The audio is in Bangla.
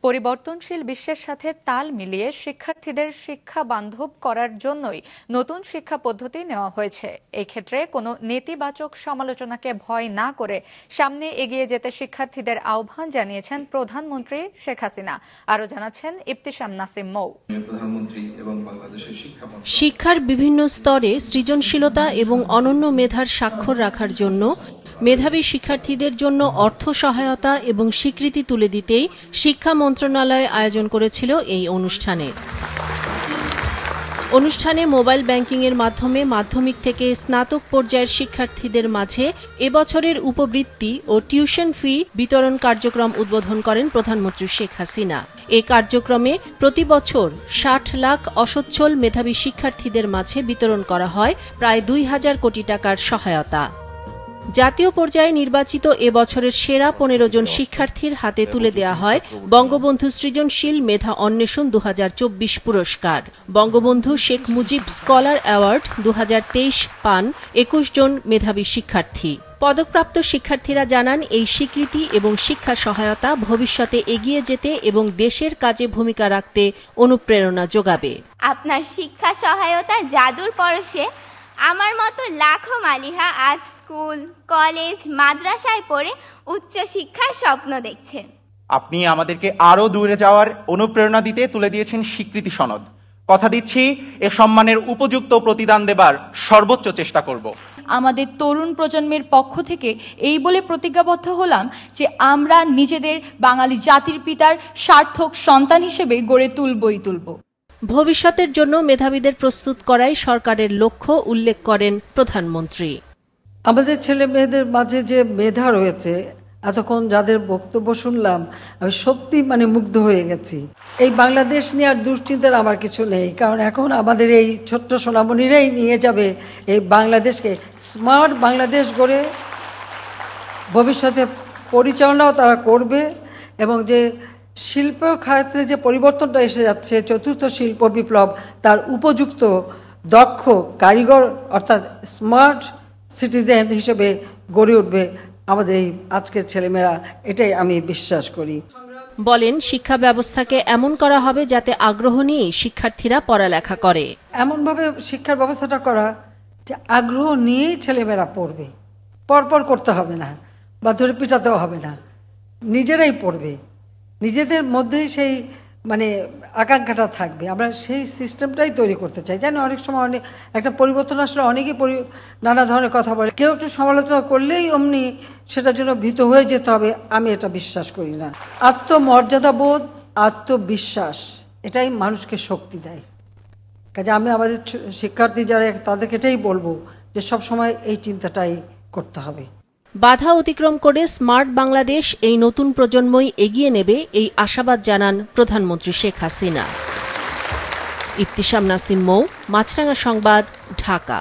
পরিবর্তনশীল বিশ্বের সাথে তাল মিলিয়ে শিক্ষার্থীদের শিক্ষা বান্ধব করার জন্যই নতুন শিক্ষা পদ্ধতি নেওয়া হয়েছে। এই ক্ষেত্রে কোনো নেতিবাচক সমালোচনাকে ভয় না করে সামনে এগিয়ে যেতে শিক্ষার্থীদের আহ্বান জানিয়েছেন প্রধানমন্ত্রী শেখ হাসিনা। আরও জানাচ্ছেন ইবতিসাম নাসিম মৌ। শিক্ষার বিভিন্ন স্তরে সৃজনশীলতা এবং অনন্য মেধার স্বাক্ষর রাখার জন্য মেধাবী শিক্ষার্থীদের জন্য অর্থ সহায়তা এবং স্বীকৃতি তুলে দিতেই শিক্ষা মন্ত্রণালয় আয়োজন করেছিল এই অনুষ্ঠানে মোবাইল ব্যাংকিংয়ের মাধ্যমে মাধ্যমিক থেকে স্নাতক পর্যায়ের শিক্ষার্থীদের মাঝে এবছরের উপবৃত্তি ও টিউশন ফি বিতরণ কার্যক্রম উদ্বোধন করেন প্রধানমন্ত্রী শেখ হাসিনা। এ কার্যক্রমে প্রতি বছর ৬০ লাখ অসচ্ছল মেধাবী শিক্ষার্থীদের মাঝে বিতরণ করা হয় প্রায় ২,০০০ কোটি টাকার সহায়তা। জাতীয় পর্যায়ে নির্বাচিত এবছরের সেরা ১৫ জন শিক্ষার্থীর হাতে তুলে দেয়া হয় বঙ্গবন্ধু সৃজনশীল মেধা অন্বেষণ ২০২৪ পুরস্কার। বঙ্গবন্ধু শেখ মুজিব স্কলার অ্যাওয়ার্ড ২০২৩ পান ২১ জন মেধাবী শিক্ষার্থী। পদকপ্রাপ্ত শিক্ষার্থীরা জানান, এই স্বীকৃতি এবং শিক্ষা সহায়তা ভবিষ্যতে এগিয়ে যেতে এবং দেশের কাজে ভূমিকা রাখতে অনুপ্রেরণা যোগাবে। আপনার শিক্ষা সহায়তার জাদুর পরশে আমার মতো লাখো মালিহা আজ স্কুল, কলেজ, মাদ্রাসায় পড়ে উচ্চ শিক্ষার স্বপ্ন দেখছে। আপনি আমাদেরকে আরো দূরে যাওয়ার অনুপ্রেরণা দিতে তুলে দিয়েছেন স্বীকৃতি সনদ। কথা দিচ্ছি, এ সম্মানের উপযুক্ত প্রতিদান দেবার সর্বোচ্চ চেষ্টা করব। আমাদের তরুণ প্রজন্মের পক্ষ থেকে এই বলে প্রতিজ্ঞাবদ্ধ হলাম যে আমরা নিজেদের বাঙালি জাতির পিতার সার্থক সন্তান হিসেবে গড়ে তুলব। ভবিষ্যতের জন্য মেধাবীদের প্রস্তুত করাই সরকারের লক্ষ্য উল্লেখ করেন প্রধানমন্ত্রী। আমাদের ছেলে মেয়েদের মাঝে যে মেধা রয়েছে, এতক্ষণ যাদের বক্তব্য শুনলাম, আমি সত্যি মুগ্ধ হয়ে গেছি। এই বাংলাদেশ নিয়ে আর দুশ্চিন্তার আমার কিছু নেই, কারণ এখন আমাদের এই ছোট্ট সোনামণিরাই নিয়ে যাবে এই বাংলাদেশকে স্মার্ট বাংলাদেশ গড়ে ভবিষ্যতে পরিচালনাও তারা করবে। এবং যে শিল্প খাতে যে পরিবর্তনটা এসে যাচ্ছে, চতুর্থ শিল্প বিপ্লব, তার উপযুক্ত দক্ষ কারিগর অর্থাৎ স্মার্ট সিটিজেন হিসেবে গড়ে উঠবে আমাদের এই আজকের ছেলেমেয়েরা, এটাই আমি বিশ্বাস করি। বলেন, শিক্ষা ব্যবস্থাকে এমন করা হবে যাতে আগ্রহ নিয়ে শিক্ষার্থীরা পড়ালেখা করে। এমনভাবে শিক্ষার ব্যবস্থাটা করা যে আগ্রহ নিয়েই ছেলেমেয়েরা পড়বে, পরপর করতে হবে না বা ধরে পিটাতেও হবে না, নিজেরাই পড়বে, নিজেদের মধ্যেই সেই আকাঙ্ক্ষাটা থাকবে। আমরা সেই সিস্টেমটাই তৈরি করতে চাই। জানি অনেক সময় একটা পরিবর্তন আসলে অনেকেই নানা ধরনের কথা বলে, কেউ একটু সমালোচনা করলেই অমনি সেটার জন্য ভীত হয়ে যেতে হবে, আমি এটা বিশ্বাস করি না। আত্মমর্যাদাবোধ, আত্মবিশ্বাস, এটাই মানুষকে শক্তি দেয়। কাজে আমি আমাদের শিক্ষার্থী যারা তাদেরকে এটাই বলবো যে সবসময় এই চিন্তাটাই করতে হবে। বাধা অতিক্রম করে স্মার্ট বাংলাদেশ এই নতুন প্রজন্মই এগিয়ে নেবে, এই আশাবাদ জানান প্রধানমন্ত্রী শেখ হাসিনা। ইবতিসাম নাসিম মৌ, মাছরাঙা সংবাদ, ঢাকা।